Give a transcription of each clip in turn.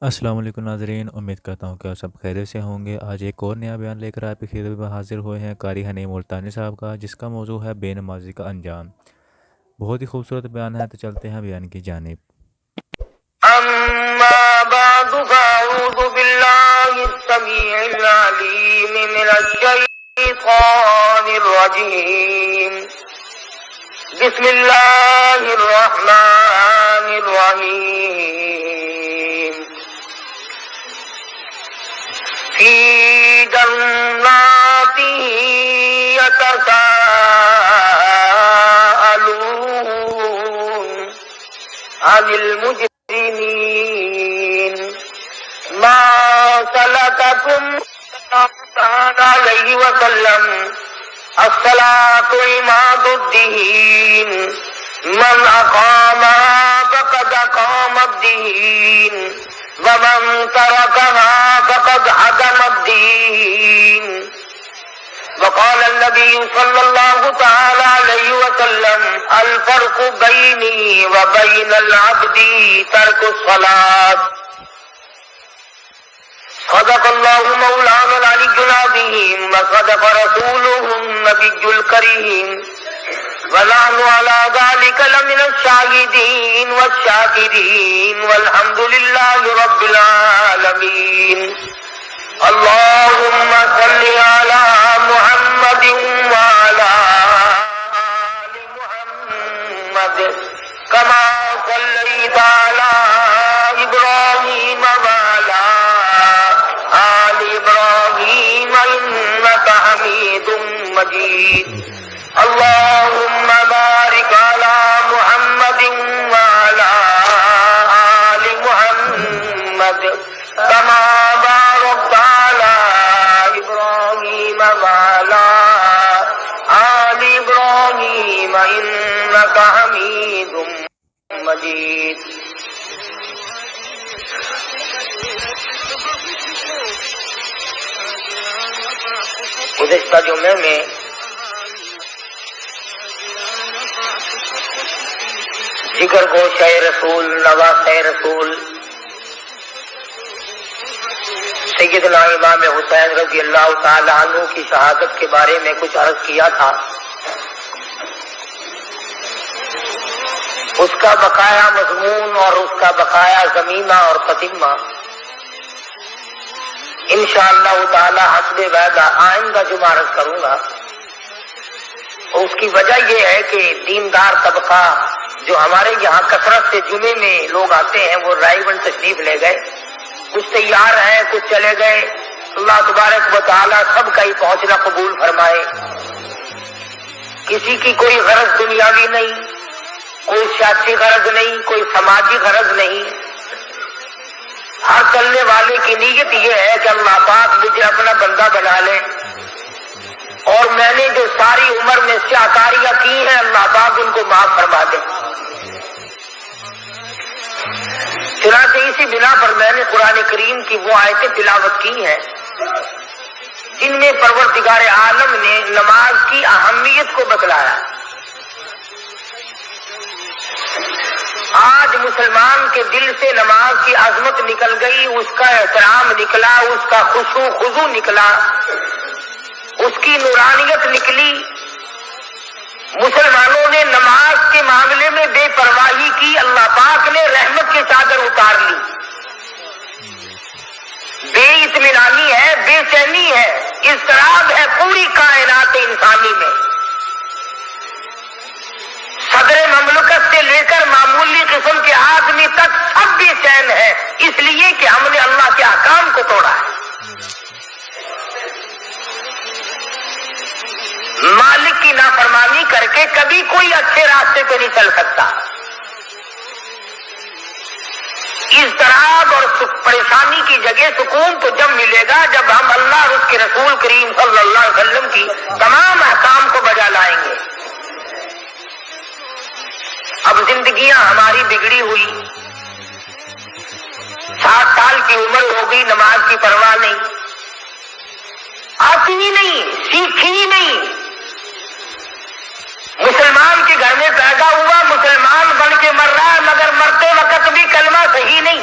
السلام علیکم ناظرین، امید کرتا ہوں کہ آپ سب خیریت سے ہوں گے۔ آج ایک اور نیا بیان لے کر آپ کی خدمت میں حاضر ہوئے ہیں قاری حنیم ملتانی صاحب کا، جس کا موضوع ہے بے نمازی کا انجام۔ بہت ہی خوبصورت بیان ہے، تو چلتے ہیں بیان کی جانب۔ اما بعد فاعوذ باللہ السمیع العلیم من الشیطان الرجیم بسم اللہ الرحمن الرحیم فی جنات یتساءلون عن المجرمین ما سلککم صلی علیہ وسلم الصلاة عماد الدین من اقامها فقد اقام الدین ومن ترکها فقد هدم الدین وقال النبي صلى الله تعالى عليه وسلم الفرق بيني وبين العبد ترك الصلاة صدق الله مولانا العلي العظيم وصدق رسوله النبي الكريم ونحن على ذلك لمن الشاهدين والشاكرين والحمد لله رب العالمين اللهم صل على محمد وعلى آل محمد كما صليت على إبراهيم وعلى آل إبراهيم إنك حميد مجيد اللهم بارك على محمد وعلى آل محمد كما باركت على إبراهيم وعلى آل إبراهيم إنك حميد مجيد گزشتہ جمعے میں ذکر گوشہ رسول نواسہ رسول سیدنا امام حسین رضی اللہ تعالی عنہ کی شہادت کے بارے میں کچھ عرض کیا تھا۔ اس کا بقایا مضمون اور اس کا بقایا ضمیمہ اور تتمہ انشاءاللہ تعالی حسب وعدہ آئندہ جمعہ عرض کروں گا۔ اس کی وجہ یہ ہے کہ دیندار طبقہ جو ہمارے یہاں کثرت سے جمعے میں لوگ آتے ہیں وہ رائے گنج تشریف لے گئے، کچھ تیار ہیں کچھ چلے گئے۔ اللہ تبارک و تعالی سب کا ہی پہنچنا قبول فرمائے۔ کسی کی کوئی غرض دنیاوی نہیں، کوئی سیاسی غرض نہیں، کوئی سماجی غرض نہیں۔ ہر چلنے والے کی نیت یہ ہے کہ اللہ پاک مجھے اپنا بندہ بنا لے، اور میں نے جو ساری عمر میں سیاکاریاں کی ہیں اللہ پاک ان کو معاف فرما دے۔ چنانچہ اسی بنا پر میں نے قرآن کریم کی وہ آیتیں تلاوت کی ہیں جن میں پروردگار عالم نے نماز کی اہمیت کو بتلایا۔ آج مسلمان کے دل سے نماز کی عظمت نکل گئی، اس کا احترام نکلا، اس کا خشوع خضوع نکلا، اس کی نورانیت نکلی۔ مسلمانوں نے نماز کے معاملے میں بے پرواہی کی، اللہ پاک نے رحمت کی چادر اتار لی۔ بے اطمینانی ہے، بے چینی ہے، اضطراب ہے پوری کائنات انسانی میں۔ صدر مملکت سے لے کر معمولی قسم کے آدمی تک سب بے چین ہے، اس لیے کہ ہم نے اللہ کے احکام کو توڑا ہے۔ مالک کی نافرمانی کر کے کبھی کوئی اچھے راستے پہ نہیں چل سکتا۔ اضطراب اور پریشانی کی جگہ سکون تو جب ملے گا جب ہم اللہ اور اس کے رسول کریم صلی اللہ علیہ وسلم کی تمام احکام کو بجا لائیں گے۔ اب زندگیاں ہماری بگڑی ہوئی، 60 سال کی عمر ہو گئی، نماز کی پرواہ نہیں، آتی ہی نہیں، سیکھی ہی نہیں۔ مسلمان کے گھر میں پیدا ہوا، مسلمان بن کے مر رہا ہے، مگر مرتے وقت بھی کلمہ صحیح نہیں۔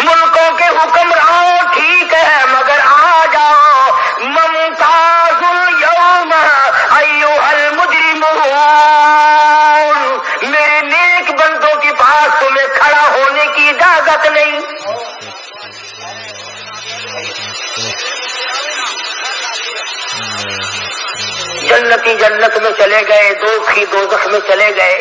ملکوں کے حکمرانوں ٹھیک ہے، مگر آ جاؤ ممتاز الیوم ایھا المجرمون، میرے نیک بندوں کے پاس تمہیں کھڑا ہونے کی اجازت نہیں۔ جنتی جنت میں چلے گئے، دوزخی دوزخ میں چلے گئے۔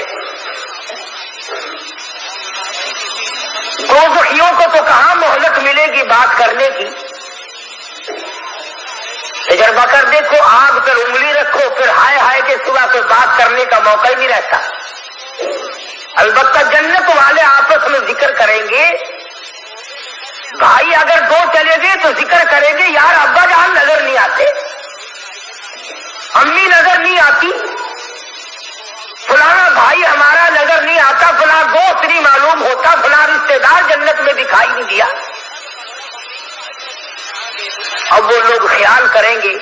دوزخیوں کو تو کہاں مہلت ملے گی بات کرنے کی؟ تجربہ کر دیکھو، آگ پر انگلی رکھو، پھر ہائے ہائے کے سوا کوئی بات کرنے کا موقع ہی نہیں رہتا۔ البتہ جنت والے آپس میں ذکر کریں گے، بھائی اگر دو چلے گئے تو ذکر کریں گے یار ابا جان نظر نہیں آتے، امی نظر نہیں آتی، فلانا بھائی ہمارا نظر نہیں آتا، فلاں دوست نہیں معلوم ہوتا، فلاں رشتے دار جنت میں دکھائی نہیں دیا۔ اب وہ لوگ خیال کریں گے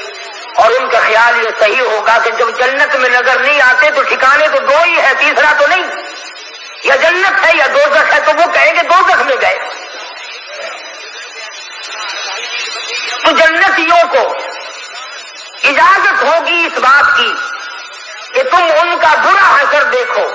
اور ان کا خیال یہ صحیح ہوگا کہ جب جنت میں نظر نہیں آتے تو ٹھکانے تو دو ہی ہے، تیسرا تو نہیں، یا جنت ہے یا دوزخ ہے، تو وہ کہیں گے دوزخ میں گئے۔ تو جنتیوں کو اجازت ہوگی اس بات کی کہ تم ان کا برا اثر دیکھو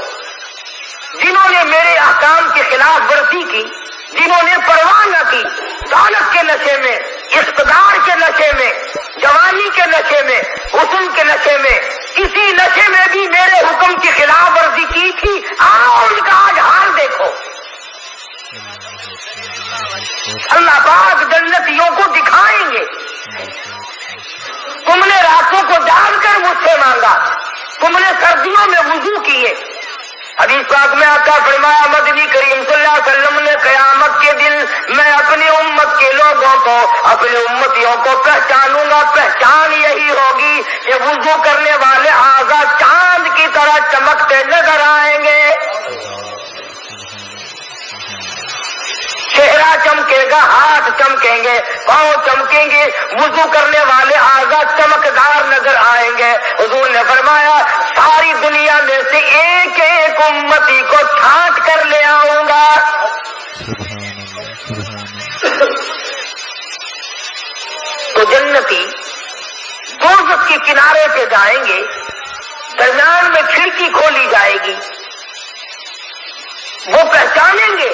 جنہوں نے میرے احکام کی خلاف ورزی کی، جنہوں نے پرواہ نہ کی، دولت کے نشے میں، اقتدار کے نشے میں، جوانی کے نشے میں، حسن کے نشے میں، کسی نشے میں بھی میرے حکم کی خلاف ورزی کی تھی، آؤ ان کا آج حال دیکھو۔ اللہ پاک جنتیوں کو دکھائیں گے، تم نے راتوں کو جان کر مجھ سے مانگا، تم نے سردیوں میں وضو کیے۔ حدیث پاک میں آقا فرمایا مدنی کریم صلی اللہ علیہ وسلم نے قیامت کے دن میں اپنی امت کے لوگوں کو، اپنے امتیوں کو پہچانوں گا، پہچان یہی ہوگی کہ وضو کرنے والے اعضاء چاند کی طرح چمکتے نظر آئیں گے، چہرہ چمکے گا، ہاتھ چمکیں گے، پاؤں چمکیں گے، وضو کرنے والے اعضاء چمکدار نظر آئیں گے۔ حضور نے فرمایا ساری دنیا میں سے ایک ایک امتی کو چھانٹ کر لے آؤں گا۔ تو جنتی دوزخ کے کنارے پہ جائیں گے، درمیان میں کھڑکی کھولی جائے گی، وہ پہچانیں گے،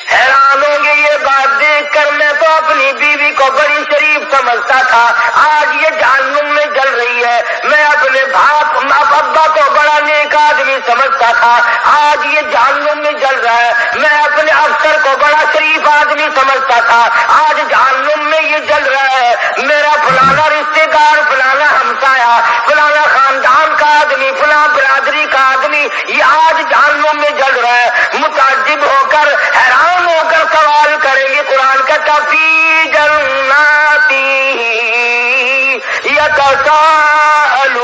حیران ہوں گے یہ بات دیکھ کر، میں تو اپنی بیوی کو بڑی شریف سمجھتا تھا، آج یہ جہنم میں جل رہی ہے، میں اپنے ابا کو بڑا نیک آدمی سمجھتا تھا، آج یہ جہنم میں جل رہا ہے، میں اپنے افسر کو بڑا شریف آدمی سمجھتا تھا، آج جہنم میں یہ جل رہا ہے، میرا فلانا رشتے دار، فلانا ہمسایا، فلانا خاندان کا آدمی، فلاں برادری کا آدمی یہ آج جہنم میں جل رہا ہے۔ متعجب ہو کر، حیران ہو کر سوال کریں گے، قرآن کا فی جناتی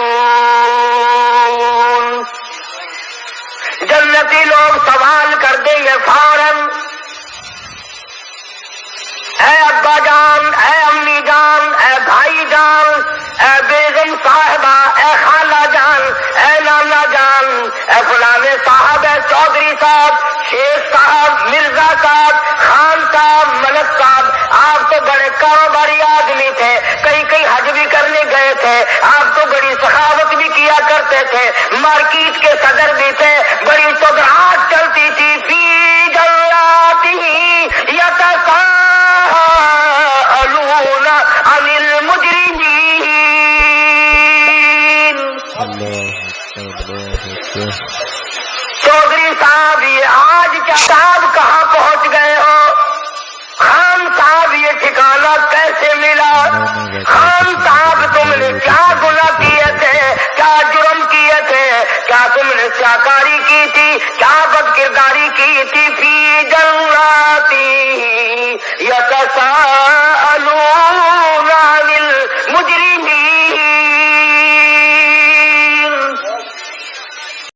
یتساءلون، جنتی لوگ سوال کر دیں گے فوراً، اے ابا جان، اے امی جان، اے بھائی جان، اے بیگم صاحبہ، اے خالہ جان، اے نانا جان، اے فلانے صاحب، اے چودھری صاحب، شیخ صاحب، مرزا صاحب، خان صاحب، ملک صاحب، آپ تو بڑے کاروباری آدمی تھے، کئی کئی حج بھی کرنے گئے تھے، آپ تو بڑی سخاوت بھی کیا کرتے تھے، مارکیٹ کے صدر بھی تھے، بڑی چودراہٹ چلتی تھی، فی جناتہ یتساءلون عن المجرمین۔ چودھری صاحب یہ آج کیا صاحب کہاں پہنچ گئے ہو؟ خان صاحب یہ ٹھکانہ کیسے ملا؟ خان صاحب تم نے کیا گناہ کیے تھے، کیا جرم کیے تھے، کیا تم نے سیاکاری کی تھی، کیا بد کرداری کی تھی؟ فی